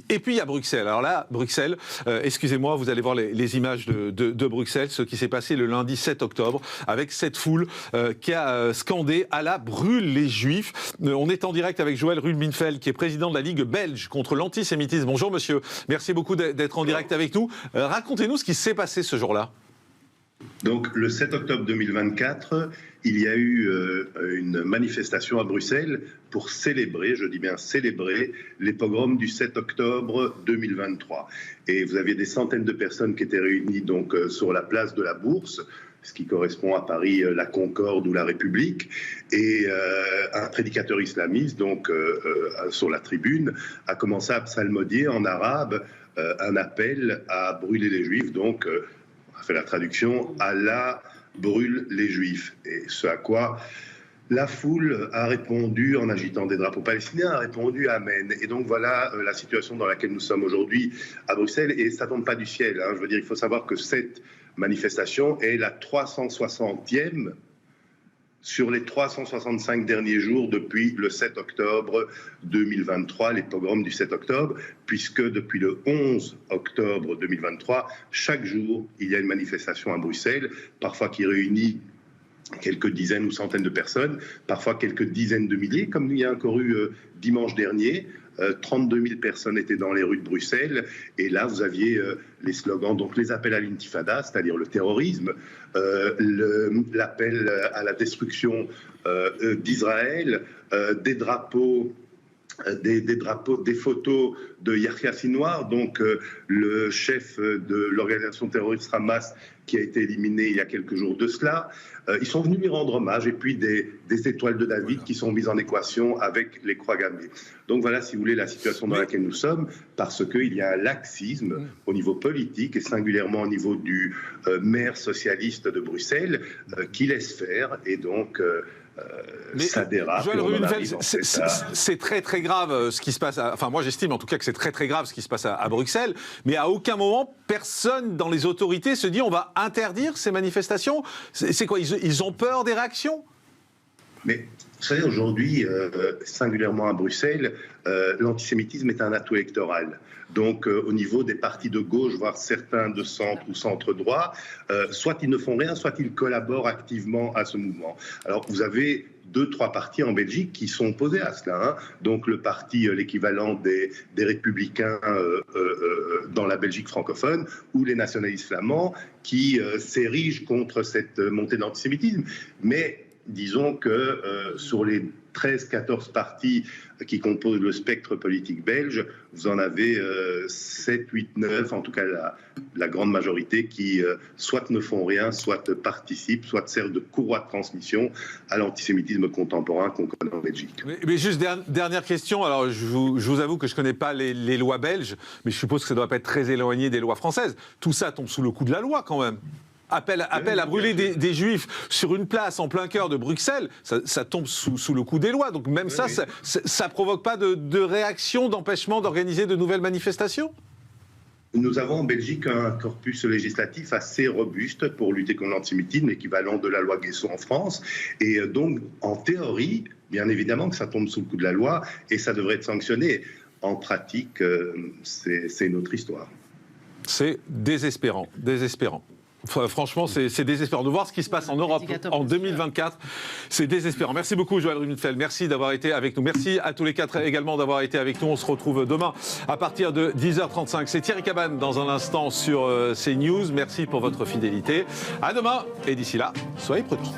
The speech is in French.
Et puis il y a Bruxelles. Alors là, Bruxelles, excusez-moi, vous allez voir les images de Bruxelles, ce qui s'est passé le lundi 7 octobre, avec cette foule qui a scandé « Allah brûle les Juifs ». On est en direct avec Joël Ruhlminfeld, qui est président de la Ligue belge contre l'antisémitisme. Bonjour monsieur, merci beaucoup d'être en direct avec nous. Racontez-nous ce qui s'est passé ce jour-là. Donc le 7 octobre 2024, il y a eu une manifestation à Bruxelles pour célébrer, je dis bien célébrer, les pogroms du 7 octobre 2023. Et vous aviez des centaines de personnes qui étaient réunies donc sur la place de la Bourse, ce qui correspond à Paris, la Concorde ou la République, et un prédicateur islamiste, donc sur la tribune, a commencé à psalmodier en arabe un appel à brûler les Juifs, donc on a fait la traduction « Allah brûle les Juifs ». Et ce à quoi la foule a répondu en agitant des drapeaux palestiniens, a répondu « Amen ». Et donc voilà la situation dans laquelle nous sommes aujourd'hui à Bruxelles, et ça ne tombe pas du ciel. Hein. Je veux dire, il faut savoir que cette manifestation est la 360e sur les 365 derniers jours depuis le 7 octobre 2023, les pogroms du 7 octobre, puisque depuis le 11 octobre 2023, chaque jour, il y a une manifestation à Bruxelles, parfois qui réunit quelques dizaines ou centaines de personnes, parfois quelques dizaines de milliers, comme il y a encore eu dimanche dernier. 32 000 personnes étaient dans les rues de Bruxelles, et là vous aviez les slogans, donc les appels à l'intifada, c'est-à-dire le terrorisme, l'appel à la destruction d'Israël, des drapeaux, des photos de Yahya Sinwar, donc le chef de l'organisation terroriste Hamas, qui a été éliminé il y a quelques jours de cela. Ils sont venus lui rendre hommage, et puis des étoiles de David qui sont mises en équation avec les croix gammées. Donc voilà, si vous voulez, la situation dans laquelle nous sommes, parce qu'il y a un laxisme au niveau politique, et singulièrement au niveau du maire socialiste de Bruxelles, qui laisse faire, et donc ça dérape. Joël Ruhlminfeld, c'est très très grave ce qui se passe. Enfin, moi j'estime en tout cas que c'est très très grave ce qui se passe à Bruxelles. Mais à aucun moment, personne dans les autorités se dit on va interdire ces manifestations. C'est quoi, ils ont peur des réactions? Mais vous savez, aujourd'hui, singulièrement à Bruxelles, l'antisémitisme est un atout électoral. Donc, au niveau des partis de gauche, voire certains de centre ou centre-droit, soit ils ne font rien, soit ils collaborent activement à ce mouvement. Alors, vous avez 2-3 partis en Belgique qui sont opposés à cela. Hein. Donc, le parti, l'équivalent des Républicains dans la Belgique francophone, ou les nationalistes flamands, qui s'érigent contre cette montée de l'antisémitisme. Mais disons que sur les 13-14 partis qui composent le spectre politique belge, vous en avez 7, 8, 9, en tout cas la grande majorité, qui soit ne font rien, soit participent, soit servent de courroie de transmission à l'antisémitisme contemporain qu'on connaît en Belgique. Mais juste dernière question, alors je vous avoue que je ne connais pas les lois belges, mais je suppose que ça ne doit pas être très éloigné des lois françaises. Tout ça tombe sous le coup de la loi quand même. Appel à brûler des Juifs sur une place en plein cœur de Bruxelles, ça tombe sous le coup des lois. Donc même ça ne provoque pas de réaction, d'empêchement d'organiser de nouvelles manifestations? Nous avons en Belgique un corpus législatif assez robuste pour lutter contre l'antisémitisme, l'équivalent de la loi Guesson en France. Et donc, en théorie, bien évidemment que ça tombe sous le coup de la loi et ça devrait être sanctionné. En pratique, c'est une autre histoire. C'est désespérant, désespérant. Franchement, c'est désespérant de voir ce qui se passe en Europe en 2024. C'est désespérant. Merci beaucoup, Joël Ruhlminfeld. Merci d'avoir été avec nous. Merci à tous les quatre également d'avoir été avec nous. On se retrouve demain à partir de 10h35. C'est Thierry Cabane dans un instant sur CNews. Merci pour votre fidélité. À demain. Et d'ici là, soyez prudents.